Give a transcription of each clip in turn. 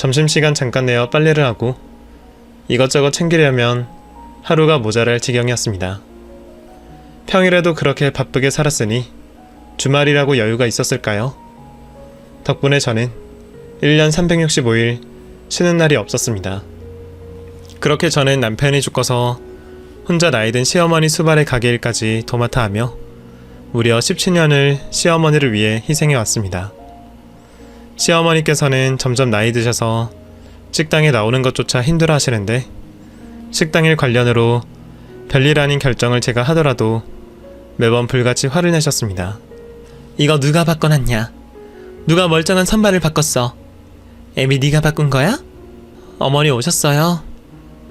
점심시간 잠깐 내어 빨래를 하고 이것저것 챙기려면 하루가 모자랄 지경이었습니다. 평일에도 그렇게 바쁘게 살았으니 주말이라고 여유가 있었을까요? 덕분에 저는 1년 365일 쉬는 날이 없었습니다. 그렇게 저는 남편이 죽어서 혼자 나이든 시어머니 수발의 가게 일까지 도맡아 하며 무려 17년을 시어머니를 위해 희생해 왔습니다. 시어머니께서는 점점 나이 드셔서 식당에 나오는 것조차 힘들어 하시는데 식당일 관련으로 별일 아닌 결정을 제가 하더라도 매번 불같이 화를 내셨습니다. 이거 누가 바꿔놨냐? 누가 멀쩡한 선반을 바꿨어? 애미 네가 바꾼 거야? 어머니 오셨어요?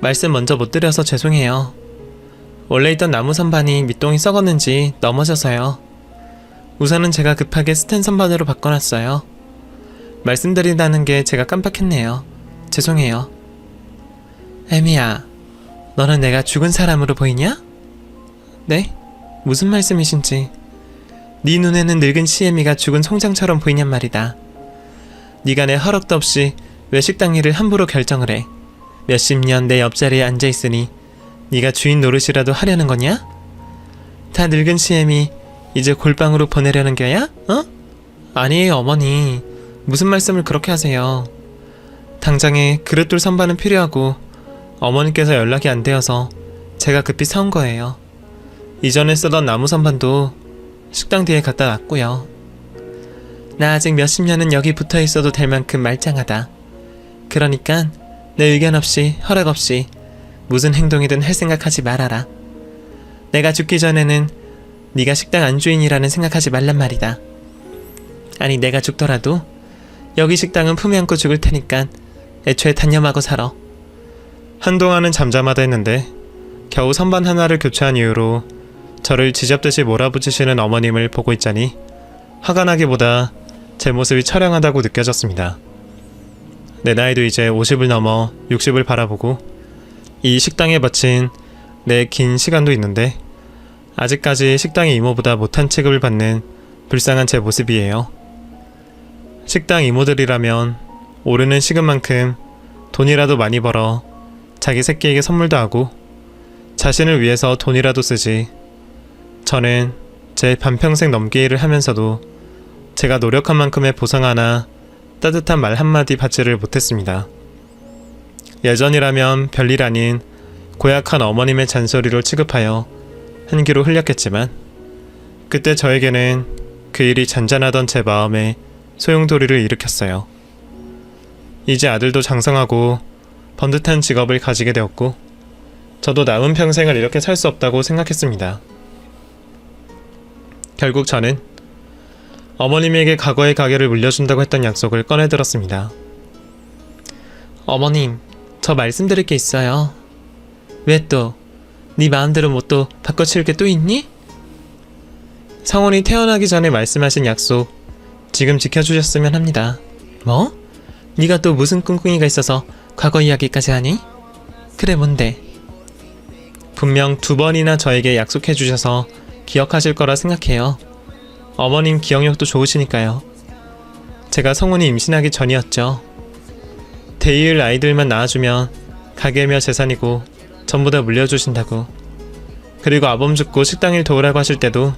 말씀 먼저 못 드려서 죄송해요. 원래 있던 나무 선반이 밑동이 썩었는지 넘어져서요. 우선은 제가 급하게 스텐 선반으로 바꿔놨어요. 말씀드린다는 게 제가 깜빡했네요. 죄송해요. 애미야, 너는 내가 죽은 사람으로 보이냐? 네? 무슨 말씀이신지. 네 눈에는 늙은 시애미가 죽은 송장처럼 보이냔 말이다. 네가 내 허락도 없이 왜 식당 일을 함부로 결정을 해? 몇십 년 내 옆자리에 앉아있으니 네가 주인 노릇이라도 하려는 거냐? 다 늙은 시애미 이제 골방으로 보내려는 겨야? 어? 아니에요 어머니. 무슨 말씀을 그렇게 하세요. 당장에 그릇돌 선반은 필요하고 어머니께서 연락이 안 되어서 제가 급히 사온 거예요. 이전에 쓰던 나무 선반도 식당 뒤에 갖다 놨고요. 나 아직 몇십 년은 여기 붙어 있어도 될 만큼 말짱하다. 그러니까 내 의견 없이 허락 없이 무슨 행동이든 할 생각하지 말아라. 내가 죽기 전에는 네가 식당 안주인이라는 생각하지 말란 말이다. 아니 내가 죽더라도 여기 식당은 품에 안고 죽을 테니까 애초에 단념하고 살아. 한동안은 잠잠하다 했는데 겨우 선반 하나를 교체한 이후로 저를 지잡듯이 몰아붙이시는 어머님을 보고 있자니 화가 나기보다 제 모습이 처량하다고 느껴졌습니다. 내 나이도 이제 50을 넘어 60을 바라보고 이 식당에 바친 내 긴 시간도 있는데 아직까지 식당의 이모보다 못한 취급을 받는 불쌍한 제 모습이에요. 식당 이모들이라면 오르는 시급만큼 돈이라도 많이 벌어 자기 새끼에게 선물도 하고 자신을 위해서 돈이라도 쓰지. 저는 제 반평생 넘게 일을 하면서도 제가 노력한 만큼의 보상 하나, 따뜻한 말 한마디 받지를 못했습니다. 예전이라면 별일 아닌 고약한 어머님의 잔소리로 취급하여 한 귀로 흘렸겠지만 그때 저에게는 그 일이 잔잔하던 제 마음에 소용돌이를 일으켰어요. 이제 아들도 장성하고 번듯한 직업을 가지게 되었고 저도 남은 평생을 이렇게 살 수 없다고 생각했습니다. 결국 저는 어머님에게 과거의 가게를 물려준다고 했던 약속을 꺼내들었습니다. 어머님, 저 말씀드릴 게 있어요. 왜 또? 네 마음대로 뭐 또 바꿔치울 게 또 있니? 성훈이 태어나기 전에 말씀하신 약속 지금 지켜주셨으면 합니다. 뭐? 네가 또 무슨 꿍꿍이가 있어서 과거 이야기까지 하니? 그래 뭔데? 분명 2번이나 저에게 약속해주셔서 기억하실 거라 생각해요. 어머님 기억력도 좋으시니까요. 제가 성훈이 임신하기 전이었죠. 대이을 아이들만 낳아주면 가게며 재산이고 전부 다 물려주신다고. 그리고 아범 죽고 식당 일 도우라고 하실 때도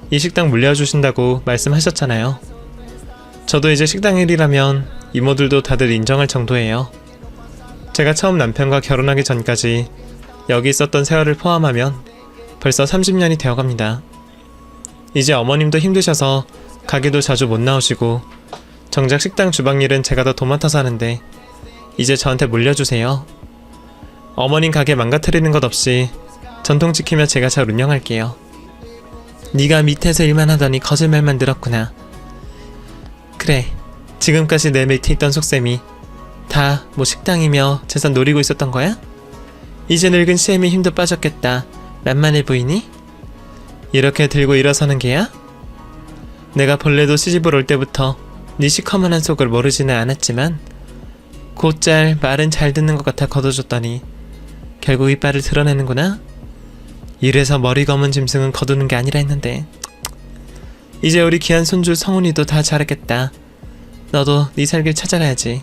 이 식당 물려주신다고 말씀하셨잖아요. 저도 이제 식당 일이라면 이모들도 다들 인정할 정도예요. 제가 처음 남편과 결혼하기 전까지 여기 있었던 세월을 포함하면 벌써 30년이 되어갑니다. 이제 어머님도 힘드셔서 가게도 자주 못 나오시고 정작 식당 주방 일은 제가 더 도맡아서 하는데 이제 저한테 물려주세요. 어머님 가게 망가뜨리는 것 없이 전통 지키며 제가 잘 운영할게요. 네가 밑에서 일만 하더니 거짓말만 늘었구나. 그래, 지금까지 내 밑에 있던 속셈이 다 뭐 식당이며 재산 노리고 있었던 거야? 이제 늙은 시애미 힘도 빠졌겠다. 만만해 보이니? 이렇게 들고 일어서는 게야? 내가 본래도 시집을 올 때부터 네 시커먼한 속을 모르지는 않았지만 곧잘 말은 잘 듣는 것 같아 거둬줬더니 결국 이빨을 드러내는구나? 이래서 머리 검은 짐승은 거두는 게 아니라 했는데. 이제 우리 귀한 손주 성훈이도 다 자랐겠다. 너도 네 살길 찾아가야지.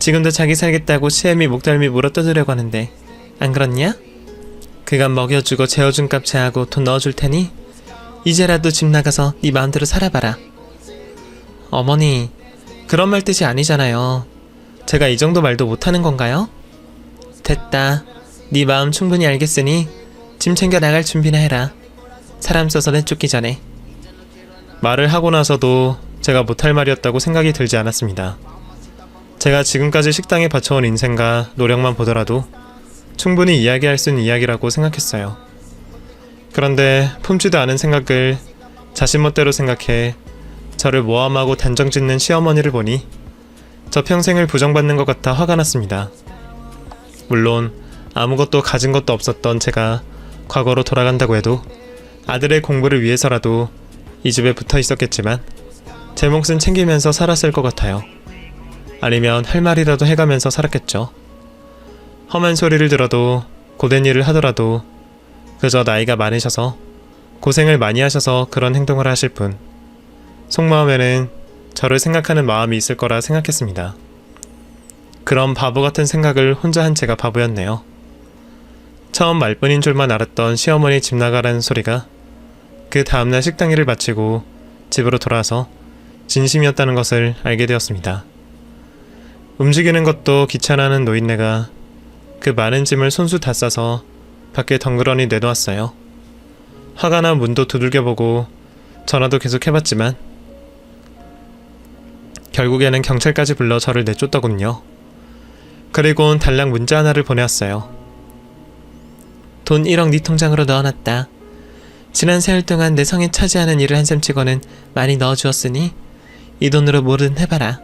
지금도 자기 살겠다고 시애미 목덜미 물어뜯으려고 하는데 안 그렇냐? 그간 먹여주고 재워준 값 제하고 돈 넣어줄 테니 이제라도 집 나가서 네 마음대로 살아봐라. 어머니, 그런 말 뜻이 아니잖아요. 제가 이 정도 말도 못하는 건가요? 됐다. 네 마음 충분히 알겠으니 짐 챙겨 나갈 준비나 해라. 사람 써서 내쫓기 전에. 말을 하고 나서도 제가 못할 말이었다고 생각이 들지 않았습니다. 제가 지금까지 식당에 바쳐온 인생과 노력만 보더라도 충분히 이야기할 수 있는 이야기라고 생각했어요. 그런데 품지도 않은 생각을 자신 멋대로 생각해 저를 모함하고 단정짓는 시어머니를 보니 저 평생을 부정받는 것 같아 화가 났습니다. 물론 아무것도 가진 것도 없었던 제가 과거로 돌아간다고 해도 아들의 공부를 위해서라도 이 집에 붙어 있었겠지만 제 몫은 챙기면서 살았을 것 같아요. 아니면 할 말이라도 해가면서 살았겠죠. 험한 소리를 들어도 고된 일을 하더라도 그저 나이가 많으셔서 고생을 많이 하셔서 그런 행동을 하실 뿐 속마음에는 저를 생각하는 마음이 있을 거라 생각했습니다. 그런 바보 같은 생각을 혼자 한 제가 바보였네요. 처음 말뿐인 줄만 알았던 시어머니 집 나가라는 소리가 그 다음날 식당 일을 마치고 집으로 돌아와서 진심이었다는 것을 알게 되었습니다. 움직이는 것도 귀찮아하는 노인네가 그 많은 짐을 손수 다 싸서 밖에 덩그러니 내놓았어요. 화가 나 문도 두들겨보고 전화도 계속 해봤지만 결국에는 경찰까지 불러 저를 내쫓더군요. 그리고는 달랑 문자 하나를 보내왔어요. 돈 1억 네 통장으로 넣어놨다. 지난 세월 동안 내 성에 차지하는 일을 한샘 치고는 많이 넣어주었으니 이 돈으로 뭐든 해봐라.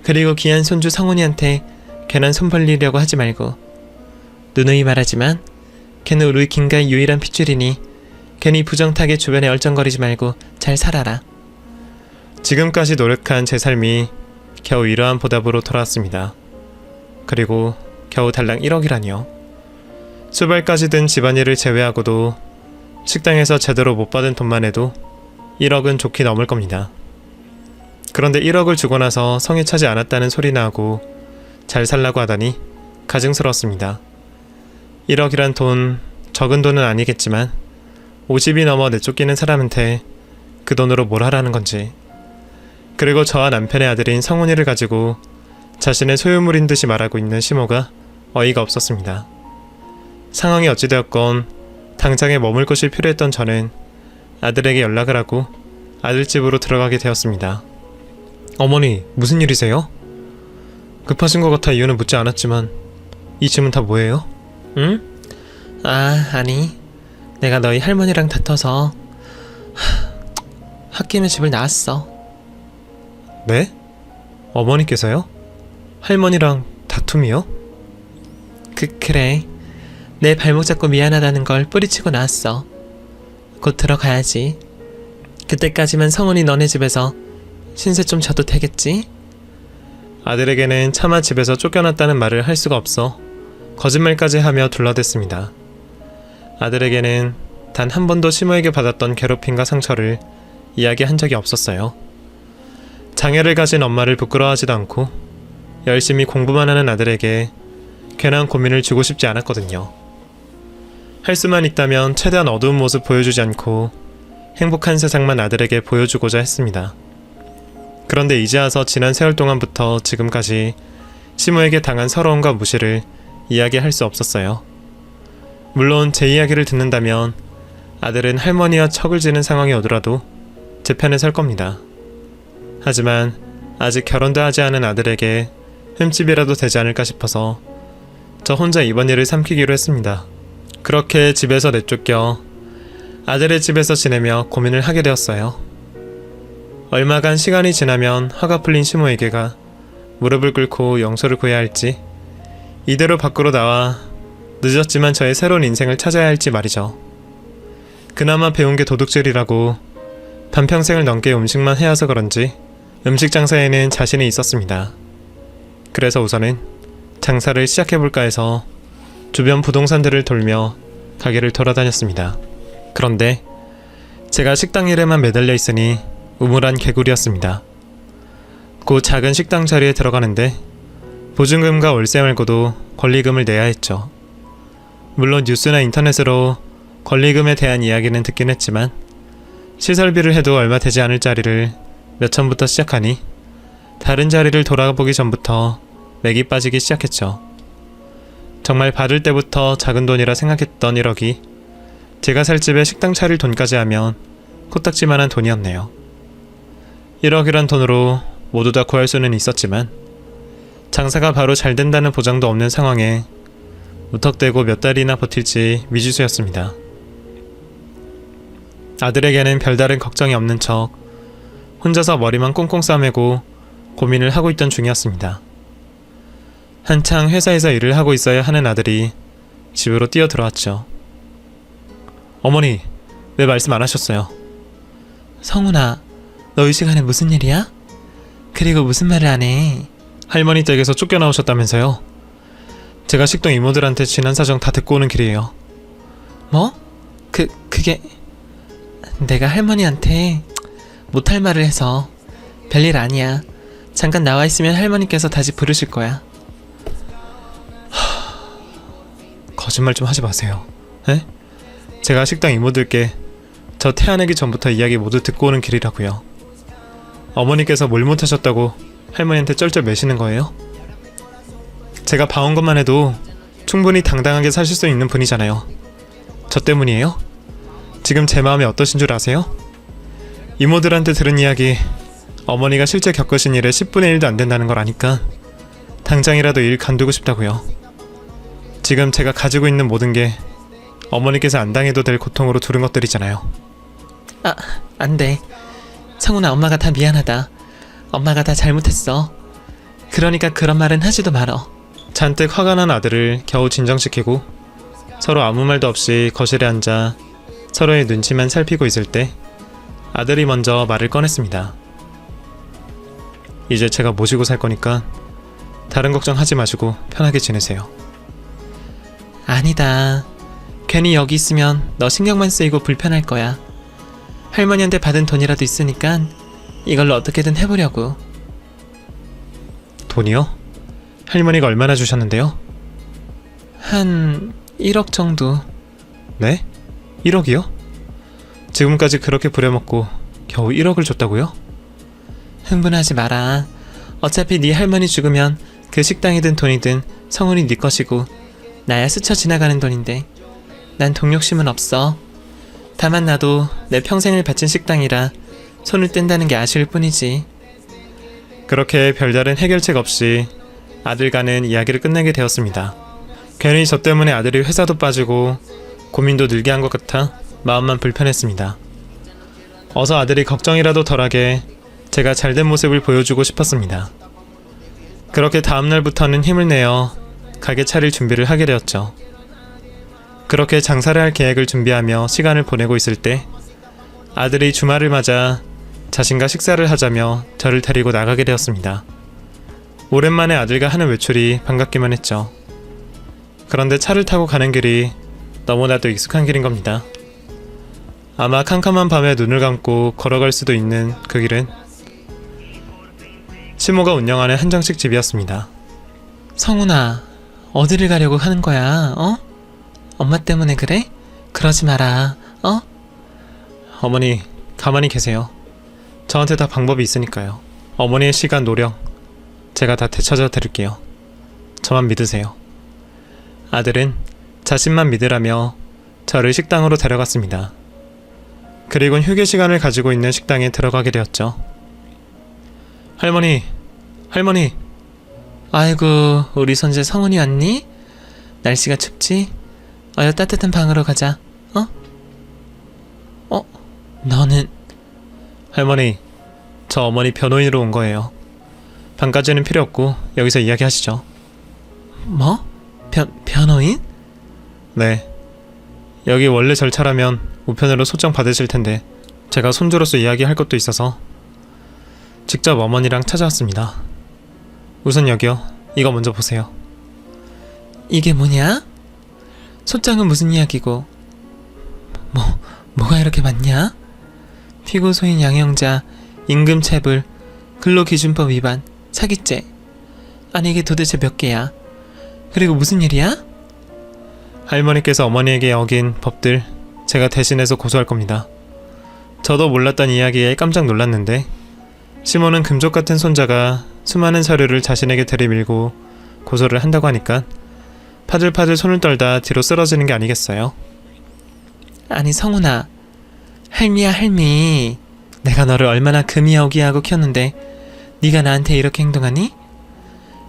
그리고 귀한 손주 성훈이한테 괜한 손 벌리려고 하지 말고 누누이 말하지만 걔는 우리 김가의 유일한 핏줄이니 괜히 부정타게 주변에 얼쩡거리지 말고 잘 살아라. 지금까지 노력한 제 삶이 겨우 이러한 보답으로 돌아왔습니다. 그리고 겨우 달랑 1억이라니요. 수발까지 든 집안일을 제외하고도 식당에서 제대로 못 받은 돈만 해도 1억은 좋게 넘을 겁니다. 그런데 1억을 주고 나서 성에 차지 않았다는 소리나 하고 잘 살라고 하다니 가증스러웠습니다. 1억이란 돈, 적은 돈은 아니겠지만 50이 넘어 내쫓기는 사람한테 그 돈으로 뭘 하라는 건지, 그리고 저와 남편의 아들인 성훈이를 가지고 자신의 소유물인 듯이 말하고 있는 시모가 어이가 없었습니다. 상황이 어찌되었건 당장에 머물 곳이 필요했던 저는 아들에게 연락을 하고 아들 집으로 들어가게 되었습니다. 어머니, 무슨 일이세요? 급하신 것 같아 이유는 묻지 않았지만 이 짐은 다 뭐예요? 응? 아니, 내가 너희 할머니랑 다퉈서 홧김에 집을 나왔어. 네? 어머니께서요? 할머니랑 다툼이요? 그래. 내 발목 잡고 미안하다는 걸 뿌리치고 나왔어. 곧 들어가야지. 그때까지만 성훈이 너네 집에서 신세 좀 져도 되겠지? 아들에게는 차마 집에서 쫓겨났다는 말을 할 수가 없어 거짓말까지 하며 둘러댔습니다. 아들에게는 단 한 번도 시모에게 받았던 괴롭힘과 상처를 이야기한 적이 없었어요. 장애를 가진 엄마를 부끄러워하지도 않고 열심히 공부만 하는 아들에게 괜한 고민을 주고 싶지 않았거든요. 할 수만 있다면 최대한 어두운 모습 보여주지 않고 행복한 세상만 아들에게 보여주고자 했습니다. 그런데 이제 와서 지난 세월 동안부터 지금까지 시모에게 당한 서러움과 무시를 이야기할 수 없었어요. 물론 제 이야기를 듣는다면 아들은 할머니와 척을 지는 상황이 오더라도 제 편에 설 겁니다. 하지만 아직 결혼도 하지 않은 아들에게 흠집이라도 되지 않을까 싶어서 저 혼자 이번 일을 삼키기로 했습니다. 그렇게 집에서 내쫓겨 아들의 집에서 지내며 고민을 하게 되었어요. 얼마간 시간이 지나면 화가 풀린 시모에게가 무릎을 꿇고 용서를 구해야 할지, 이대로 밖으로 나와 늦었지만 저의 새로운 인생을 찾아야 할지 말이죠. 그나마 배운 게 도둑질이라고 반평생을 넘게 음식만 해와서 그런지 음식 장사에는 자신이 있었습니다. 그래서 우선은 장사를 시작해볼까 해서 주변 부동산들을 돌며 가게를 돌아다녔습니다. 그런데 제가 식당 일에만 매달려 있으니 우물한 개구리였습니다. 곧 작은 식당 자리에 들어가는데 보증금과 월세 말고도 권리금을 내야 했죠. 물론 뉴스나 인터넷으로 권리금에 대한 이야기는 듣긴 했지만 시설비를 해도 얼마 되지 않을 자리를 몇천부터 시작하니 다른 자리를 돌아보기 전부터 맥이 빠지기 시작했죠. 정말 받을 때부터 작은 돈이라 생각했던 1억이 제가 살 집에 식당 차릴 돈까지 하면 코딱지만한 돈이었네요. 1억이란 돈으로 모두 다 구할 수는 있었지만 장사가 바로 잘 된다는 보장도 없는 상황에 무턱대고 몇 달이나 버틸지 미지수였습니다. 아들에게는 별다른 걱정이 없는 척 혼자서 머리만 꽁꽁 싸매고 고민을 하고 있던 중이었습니다. 한창 회사에서 일을 하고 있어야 하는 아들이 집으로 뛰어들어왔죠. 어머니, 왜 말씀 안 하셨어요? 성훈아, 너 이 시간에 무슨 일이야? 그리고 무슨 말을 안 해? 할머니 댁에서 쫓겨나오셨다면서요? 제가 식동 이모들한테 지난 사정 다 듣고 오는 길이에요. 뭐? 그게 내가 할머니한테 못할 말을 해서 별일 아니야. 잠깐 나와 있으면 할머니께서 다시 부르실 거야. 거짓말 좀 하지 마세요. 에? 제가 식당 이모들께 저 태어나기 전부터 이야기 모두 듣고 오는 길이라고요. 어머니께서 뭘 못하셨다고 할머니한테 쩔쩔 매시는 거예요? 제가 봐온 것만 해도 충분히 당당하게 사실 수 있는 분이잖아요. 저 때문이에요? 지금 제 마음이 어떠신 줄 아세요? 이모들한테 들은 이야기, 어머니가 실제 겪으신 일의 10분의 1도 안 된다는 걸 아니까 당장이라도 일 간두고 싶다고요. 지금 제가 가지고 있는 모든 게 어머니께서 안 당해도 될 고통으로 두른 것들이잖아요. 안 돼. 성훈아, 엄마가 다 미안하다. 엄마가 다 잘못했어. 그러니까 그런 말은 하지도 말어. 잔뜩 화가 난 아들을 겨우 진정시키고 서로 아무 말도 없이 거실에 앉아 서로의 눈치만 살피고 있을 때 아들이 먼저 말을 꺼냈습니다. 이제 제가 모시고 살 거니까 다른 걱정 하지 마시고 편하게 지내세요. 아니다. 괜히 여기 있으면 너 신경만 쓰이고 불편할 거야. 할머니한테 받은 돈이라도 있으니까 이걸로 어떻게든 해보려고. 돈이요? 할머니가 얼마나 주셨는데요? 한 1억 정도. 네? 1억이요? 지금까지 그렇게 부려먹고 겨우 1억을 줬다고요? 흥분하지 마라. 어차피 네 할머니 죽으면 그 식당이든 돈이든 성훈이 네 것이고 나야 스쳐 지나가는 돈인데 난 돈 욕심은 없어. 다만 나도 내 평생을 바친 식당이라 손을 뗀다는 게 아쉬울 뿐이지. 그렇게 별다른 해결책 없이 아들과는 이야기를 끝내게 되었습니다. 괜히 저 때문에 아들이 회사도 빠지고 고민도 늘게 한 것 같아 마음만 불편했습니다. 어서 아들이 걱정이라도 덜하게 제가 잘된 모습을 보여주고 싶었습니다. 그렇게 다음날부터는 힘을 내어 가게 차릴 준비를 하게 되었죠. 그렇게 장사를 할 계획을 준비하며 시간을 보내고 있을 때 아들이 주말을 맞아 자신과 식사를 하자며 저를 데리고 나가게 되었습니다. 오랜만에 아들과 하는 외출이 반갑기만 했죠. 그런데 차를 타고 가는 길이 너무나도 익숙한 길인 겁니다. 아마 캄캄한 밤에 눈을 감고 걸어갈 수도 있는 그 길은 시모가 운영하는 한정식 집이었습니다. 성훈아, 어디를 가려고 하는 거야? 어? 엄마 때문에 그래? 그러지 마라. 어? 어머니, 가만히 계세요. 저한테 다 방법이 있으니까요. 어머니의 시간, 노력 제가 다 되찾아 드릴게요. 저만 믿으세요. 아들은 자신만 믿으라며 저를 식당으로 데려갔습니다. 그리곤 휴게 시간을 가지고 있는 식당에 들어가게 되었죠. 할머니, 할머니. 아이고, 우리 손재 성훈이 왔니? 날씨가 춥지? 어여 따뜻한 방으로 가자. 너는? 할머니, 저 어머니 변호인으로 온 거예요. 방까지는 필요 없고 여기서 이야기하시죠. 뭐? 변호인? 네. 여기 원래 절차라면 우편으로 소장 받으실 텐데 제가 손주로서 이야기할 것도 있어서 직접 어머니랑 찾아왔습니다. 우선 여기요. 이거 먼저 보세요. 이게 뭐냐? 소장은 무슨 이야기고? 뭐가 이렇게 많냐? 피고소인 양형자, 임금체불, 근로기준법 위반, 사기죄. 아니 이게 도대체 몇 개야? 그리고 무슨 일이야? 할머니께서 어머니에게 어긴 법들 제가 대신해서 고소할 겁니다. 저도 몰랐던 이야기에 깜짝 놀랐는데 시몬은 금쪽 같은 손자가 수많은 서류를 자신에게 들이밀고 고소를 한다고 하니까 파들파들 손을 떨다 뒤로 쓰러지는 게 아니겠어요? 아니 성훈아, 할미야 할미, 내가 너를 얼마나 금이야오기야하고 키웠는데 네가 나한테 이렇게 행동하니?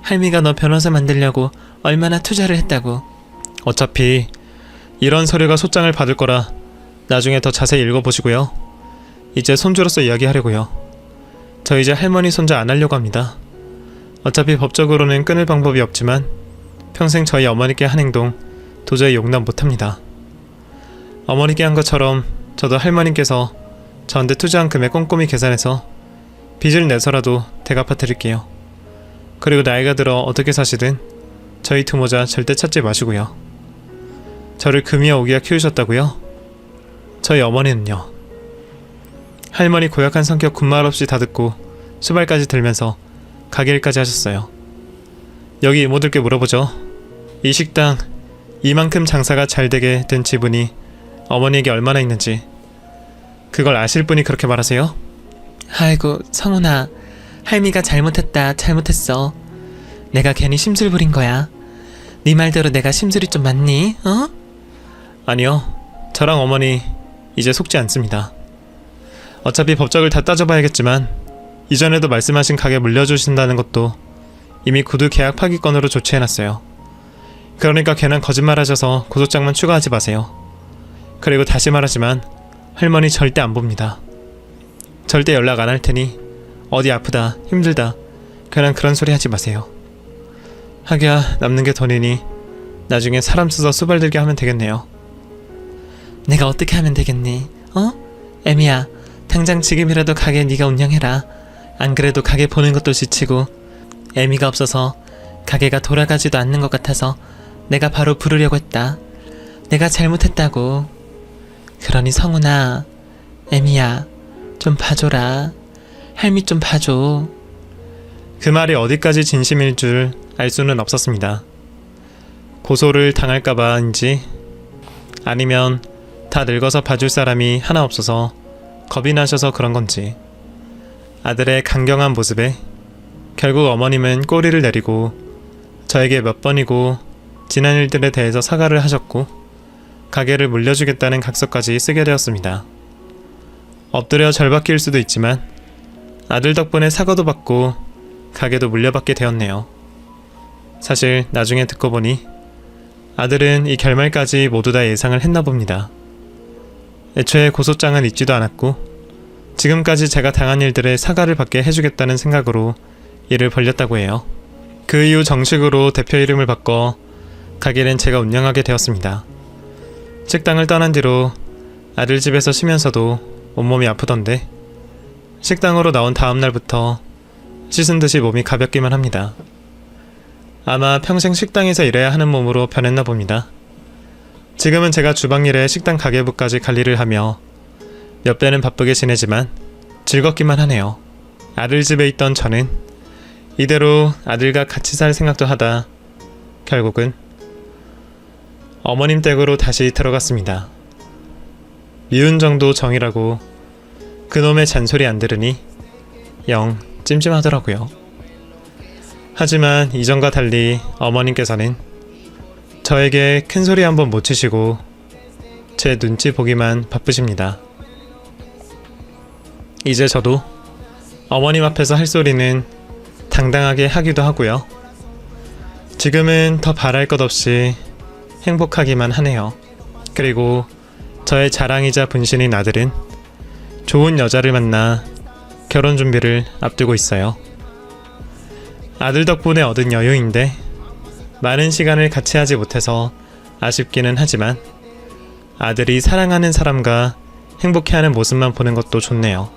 할미가 너 변호사 만들려고 얼마나 투자를 했다고. 어차피 이런 서류가 소장을 받을 거라 나중에 더 자세히 읽어보시고요. 이제 손주로서 이야기하려고요. 저 이제 할머니 손자 안 하려고 합니다. 어차피 법적으로는 끊을 방법이 없지만 평생 저희 어머니께 한 행동 도저히 용납 못합니다. 어머니께 한 것처럼 저도 할머니께서 저한테 투자한 금액 꼼꼼히 계산해서 빚을 내서라도 대갚아 드릴게요. 그리고 나이가 들어 어떻게 사시든 저희 두모자 절대 찾지 마시고요. 저를 금이야 오기야 키우셨다고요? 저희 어머니는요. 할머니 고약한 성격 군말 없이 다 듣고 수발까지 들면서 가게 일까지 하셨어요. 여기 이모들께 물어보죠. 이 식당 이만큼 장사가 잘 되게 된 지분이 어머니에게 얼마나 있는지 그걸 아실 분이 그렇게 말하세요? 아이고 성훈아, 할미가 잘못했다 잘못했어. 내가 괜히 심술 부린 거야. 네 말대로 내가 심술이 좀 많니? 어? 아니요. 저랑 어머니 이제 속지 않습니다. 어차피 법적을 다 따져봐야겠지만 이전에도 말씀하신 가게 물려주신다는 것도 이미 구두 계약 파기권으로 조치해놨어요. 그러니까 괜한 거짓말하셔서 고소장만 추가하지 마세요. 그리고 다시 말하지만 할머니 절대 안 봅니다. 절대 연락 안 할 테니 어디 아프다 힘들다 괜한 그런 소리 하지 마세요. 하기야 남는 게 돈이니 나중에 사람 써서 수발들게 하면 되겠네요. 내가 어떻게 하면 되겠니? 어? 애미야, 당장 지금이라도 가게 네가 운영해라. 안 그래도 가게 보는 것도 지치고 애미가 없어서 가게가 돌아가지도 않는 것 같아서 내가 바로 부르려고 했다. 내가 잘못했다고. 그러니 성훈아, 애미야, 좀 봐줘라. 할미 좀 봐줘. 그 말이 어디까지 진심일 줄 알 수는 없었습니다. 고소를 당할까봐인지 아니면 다 늙어서 봐줄 사람이 하나 없어서 겁이 나셔서 그런 건지 아들의 강경한 모습에 결국 어머님은 꼬리를 내리고 저에게 몇 번이고 지난 일들에 대해서 사과를 하셨고 가게를 물려주겠다는 각서까지 쓰게 되었습니다. 엎드려 절받기일 수도 있지만 아들 덕분에 사과도 받고 가게도 물려받게 되었네요. 사실 나중에 듣고 보니 아들은 이 결말까지 모두 다 예상을 했나 봅니다. 애초에 고소장은 있지도 않았고 지금까지 제가 당한 일들에 사과를 받게 해주겠다는 생각으로 일을 벌렸다고 해요. 그 이후 정식으로 대표 이름을 바꿔 가게는 제가 운영하게 되었습니다. 식당을 떠난 뒤로 아들 집에서 쉬면서도 온몸이 아프던데 식당으로 나온 다음 날부터 씻은 듯이 몸이 가볍기만 합니다. 아마 평생 식당에서 일해야 하는 몸으로 변했나 봅니다. 지금은 제가 주방일에 식당 가계부까지 관리를 하며 몇 배는 바쁘게 지내지만 즐겁기만 하네요. 아들 집에 있던 저는 이대로 아들과 같이 살 생각도 하다 결국은 어머님 댁으로 다시 들어갔습니다. 미운 정도 정이라고 그놈의 잔소리 안 들으니 영 찜찜하더라고요. 하지만 이전과 달리 어머님께서는 저에게 큰소리 한번 못 치시고 제 눈치 보기만 바쁘십니다. 이제 저도 어머님 앞에서 할 소리는 당당하게 하기도 하고요. 지금은 더 바랄 것 없이 행복하기만 하네요. 그리고 저의 자랑이자 분신인 아들은 좋은 여자를 만나 결혼 준비를 앞두고 있어요. 아들 덕분에 얻은 여유인데 많은 시간을 같이 하지 못해서 아쉽기는 하지만 아들이 사랑하는 사람과 행복해하는 모습만 보는 것도 좋네요.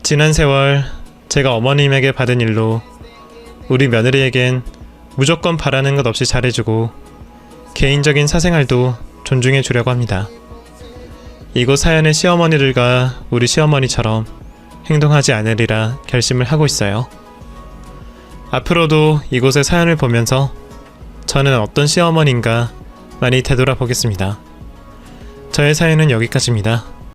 지난 세월 제가 어머님에게 받은 일로 우리 며느리에겐 무조건 바라는 것 없이 잘해주고 개인적인 사생활도 존중해 주려고 합니다. 이곳 사연의 시어머니들과 우리 시어머니처럼 행동하지 않으리라 결심을 하고 있어요. 앞으로도 이곳의 사연을 보면서 저는 어떤 시어머니인가 많이 되돌아보겠습니다. 저의 사연은 여기까지입니다.